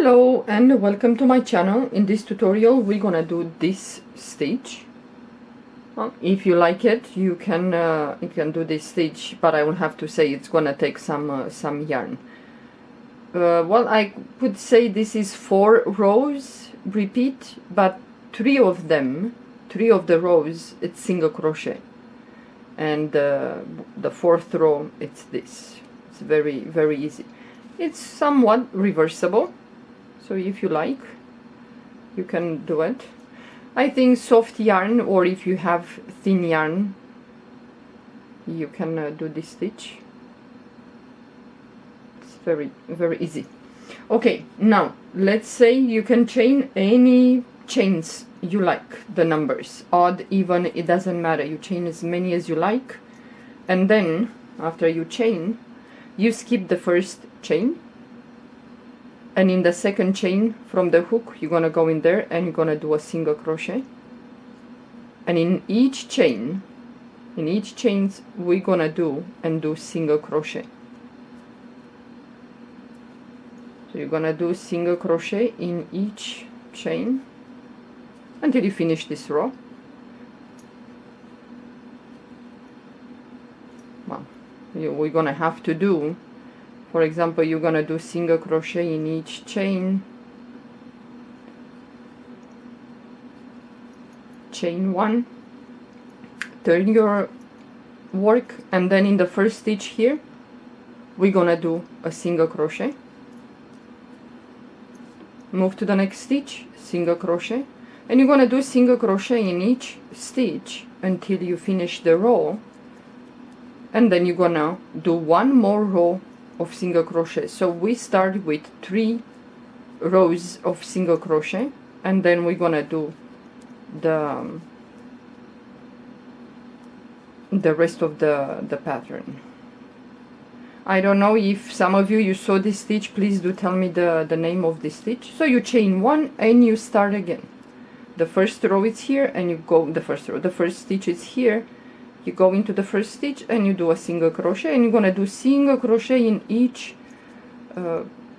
Hello and welcome to my channel. In this tutorial we're gonna do this stitch. Well, if you like it, you can do this stitch, but I will have to say it's gonna take some yarn. Well, I could say this is 4 rows repeat, but 3 of the rows it's single crochet, and the 4th row it's this. It's very easy. It's somewhat reversible, so if you like, you can do it. I think soft yarn, or if you have thin yarn, you can do this stitch. It's very easy. Okay, now let's say you can chain any chains you like, the numbers, odd, even, it doesn't matter. You chain as many as you like, and then after you chain, you skip the first chain, and in the second chain from the hook you're gonna go in there and you're gonna do a single crochet, and in each chains we're gonna do single crochet. So you're gonna do single crochet in each chain until you finish this row. Well, we're gonna have to do, for example, you're gonna do single crochet in each chain, chain 1, turn your work, and then in the first stitch here we're gonna do a single crochet, move to the next stitch, single crochet, and you're gonna do single crochet in each stitch until you finish the row, and then you're gonna do one more row of single crochet. So we start with 3 rows of single crochet, and then we're gonna do the rest of the pattern. I don't know if some of you saw this stitch. Please do tell me the name of this stitch. So you chain 1 and you start again. The first row is here, and you go the first stitch is here, you go into the first stitch and you do a single crochet, and you're gonna do single crochet in each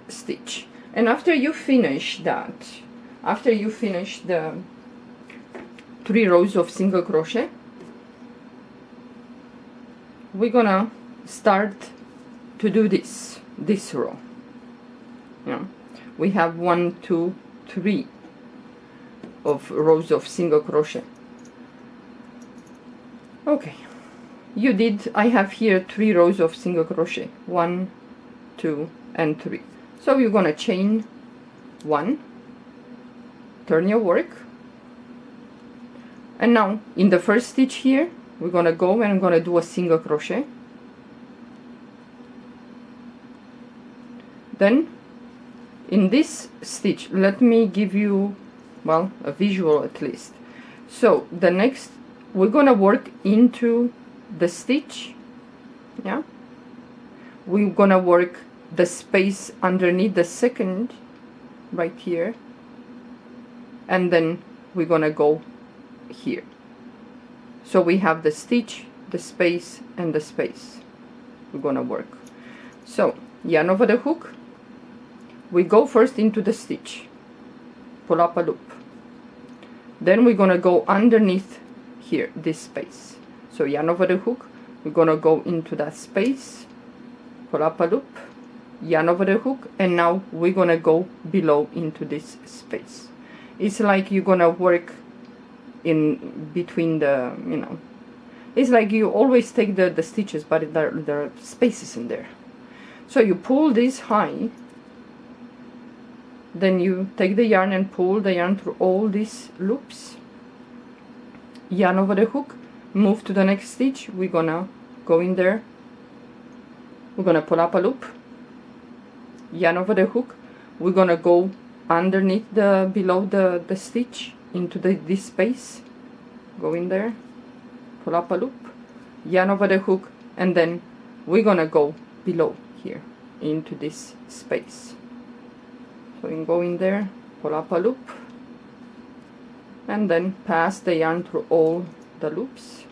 stitch. And after you finish that, after you finish the 3 rows of single crochet, we're gonna start to do this row. Yeah, we have 1, 2, 3 of rows of single crochet. Okay, you did, I have here 3 rows of single crochet, 1, 2 and 3. So you're gonna chain 1, turn your work, and now in the first stitch here we're gonna go and I'm gonna do a single crochet. Then in this stitch, let me give you, well, a visual at least. So the next, we're gonna work into the stitch. Yeah, we're gonna work the space underneath the second right here, and then we're gonna go here. So we have the stitch, the space, and the space we're gonna work. So yarn over the hook, we go first into the stitch, pull up a loop, then we're gonna go underneath here, this space. So yarn over the hook, we're gonna go into that space, pull up a loop, yarn over the hook, and now we're gonna go below into this space. It's like you're gonna work in between the, you know, it's like you always take the stitches, but there are spaces in there. So you pull this high, then you take the yarn and pull the yarn through all these loops, yarn over the hook, move to the next stitch, we're gonna go in there, we're gonna pull up a loop, yarn over the hook, we're gonna go underneath below the stitch into this space, go in there, pull up a loop, yarn over the hook, and then we're gonna go below here into this space. So you can go in there, pull up a loop, and then pass the yarn through all the loops,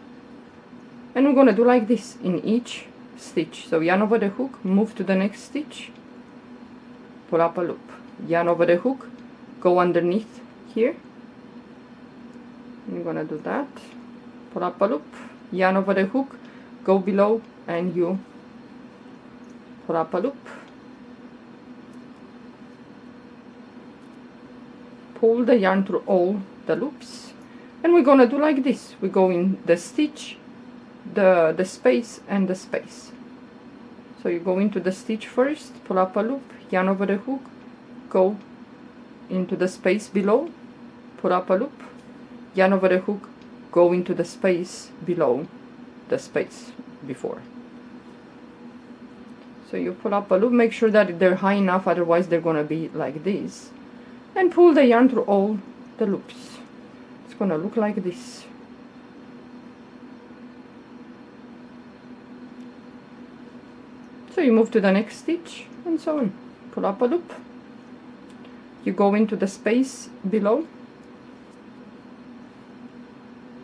and we're gonna do like this in each stitch. So yarn over the hook, move to the next stitch, pull up a loop, yarn over the hook, go underneath here. You're gonna do that, pull up a loop, yarn over the hook, go below, and you pull up a loop, pull the yarn through all the loops, and we're gonna do like this. We go in the stitch, the space, and the space. So you go into the stitch first, pull up a loop, yarn over the hook, go into the space below, pull up a loop, yarn over the hook, go into the space below the space before. So you pull up a loop, make sure that they're high enough, otherwise they're gonna be like this, and pull the yarn through all the loops. It's gonna look like this. So you move to the next stitch and so on. Pull up a loop, you go into the space below,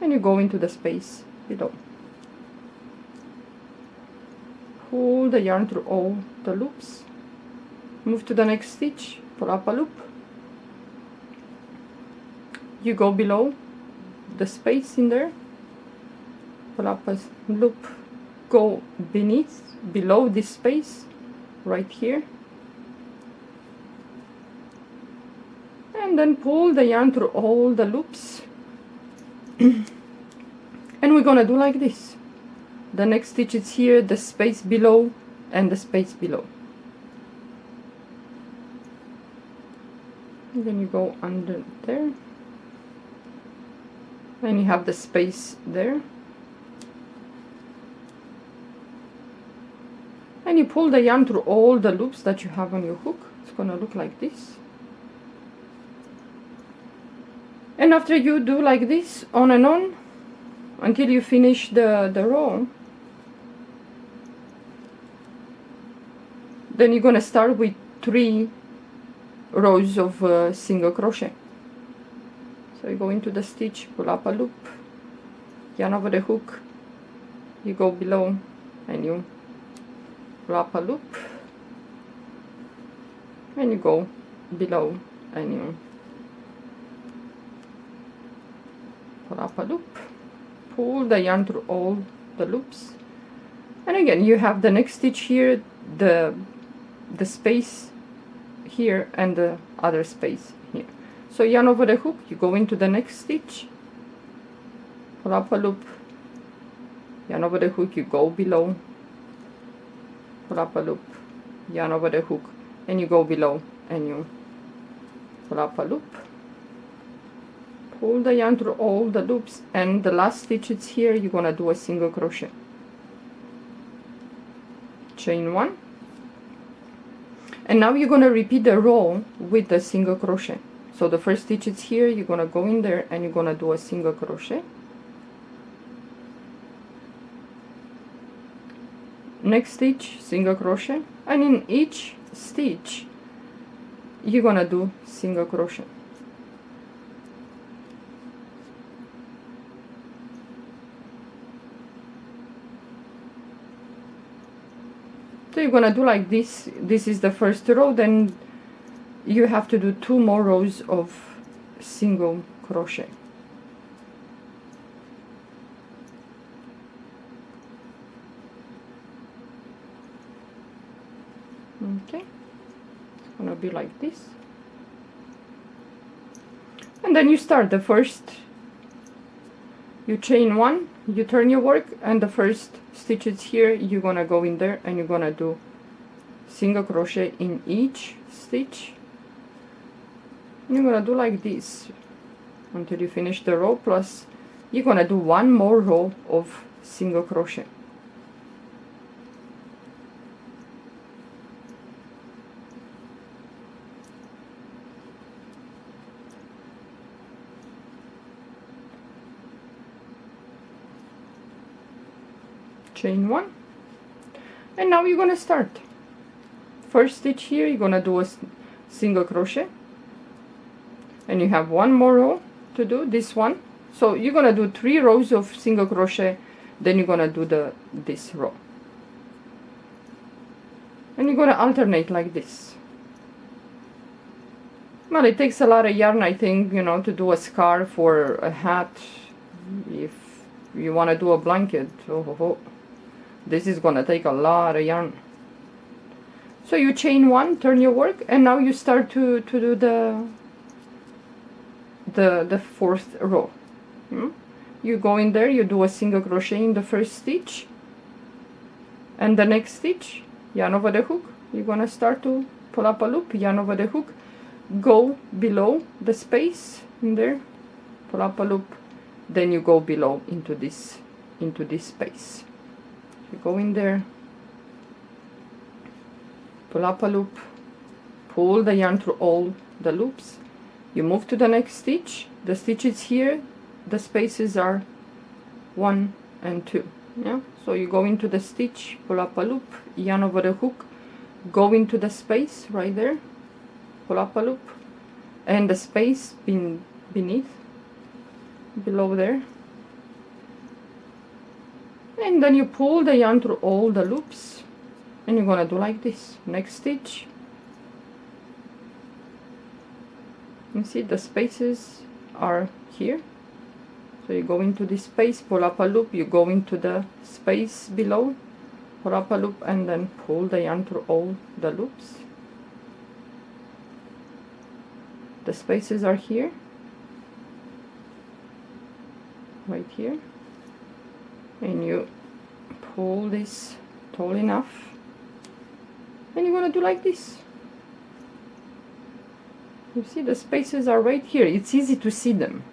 and you go into the space below. Pull the yarn through all the loops, move to the next stitch, pull up a loop, you go below the space in there, pull up a loop, go below this space right here, and then pull the yarn through all the loops. And we're gonna do like this. The next stitch is here, the space below, and the space below. And then you go under there, and you have the space there, and you pull the yarn through all the loops that you have on your hook. It's gonna look like this. And after you do like this on and on until you finish the row, then you're gonna start with 3 rows of single crochet. So you go into the stitch, pull up a loop, yarn over the hook, you go below, and you pull up a loop, and you go below, and you pull up a loop, pull the yarn through all the loops, and again you have the next stitch here, the space here, and the other space here. So yarn over the hook, you go into the next stitch, pull up a loop, yarn over the hook, you go below, pull up a loop, yarn over the hook, and you go below, and you pull up a loop, pull the yarn through all the loops, and the last stitch is here. You're gonna do a single crochet, chain 1, and now you're gonna repeat the row with the single crochet. So the first stitch is here, you're gonna go in there, and you're gonna do a single crochet. Next stitch, single crochet, and in each stitch you're gonna do single crochet. So you're gonna do like this. This is the first row, then you have to do 2 more rows of single crochet. Okay, it's gonna be like this, and then you start the first, you chain 1, you turn your work, and the first stitch is here. You're gonna go in there, and you're gonna do single crochet in each stitch. You're gonna do like this until you finish the row, plus you're gonna do 1 more row of single crochet. Chain 1, and now you're gonna start. First stitch here, you're gonna do a single crochet, and you have 1 more row to do, this one. So you're gonna do 3 rows of single crochet, then you're gonna do this row, and you're gonna alternate like this. Well, it takes a lot of yarn, I think, you know, to do a scarf or a hat. If you want to do a blanket, this is gonna take a lot of yarn. So you chain one, turn your work, and now you start to do the fourth row. You go in there, you do a single crochet in the first stitch, and the next stitch, yarn over the hook, you're gonna start to pull up a loop, yarn over the hook, go below the space in there, pull up a loop, then you go below into this space. You go in there, pull up a loop, pull the yarn through all the loops, you move to the next stitch, the stitches here, the spaces are 1 and 2, yeah, so you go into the stitch, pull up a loop, yarn over the hook, go into the space right there, pull up a loop, and the space beneath, below there, and then you pull the yarn through all the loops, and you're gonna do like this. Next stitch, you see the spaces are here, so you go into this space, pull up a loop, you go into the space below, pull up a loop, and then pull the yarn through all the loops. The spaces are here, right here, and you pull this tall enough, and you're gonna do like this. You see the spaces are right here, it's easy to see them.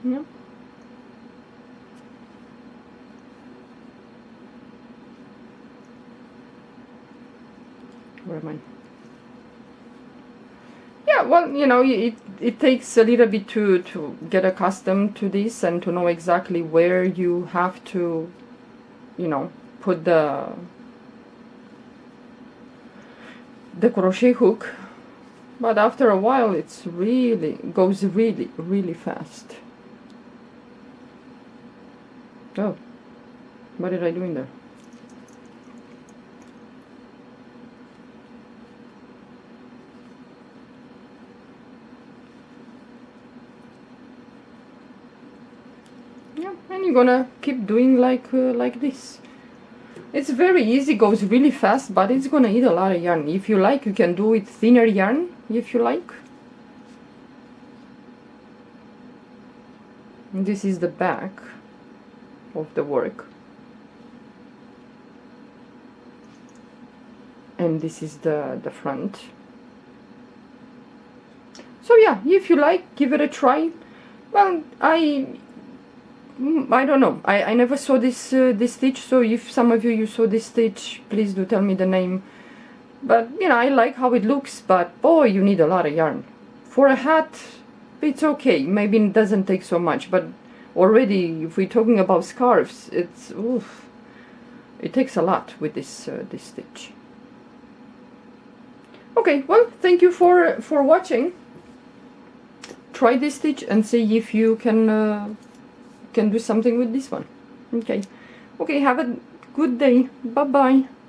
Yeah. Where am I? Yeah, well, you know, it takes a little bit to get accustomed to this and to know exactly where you have to, you know, put the crochet hook, but after a while it's goes really fast. Oh, what did I do in there? Yeah, and you're gonna keep doing like this. It's very easy, goes really fast, but it's gonna eat a lot of yarn. If you like, you can do it thinner yarn, if you like. And this is the back of the work. And this is the front. So yeah, if you like, give it a try. Well, I don't know. I never saw this stitch, so if some of you saw this stitch, please do tell me the name. But you know, I like how it looks, but boy, you need a lot of yarn. For a hat, it's okay. Maybe it doesn't take so much, but already, if we're talking about scarves, it's oof, it takes a lot with this this stitch. Okay, well, thank you for watching. Try this stitch and see if you can do something with this one. Okay, have a good day. Bye bye.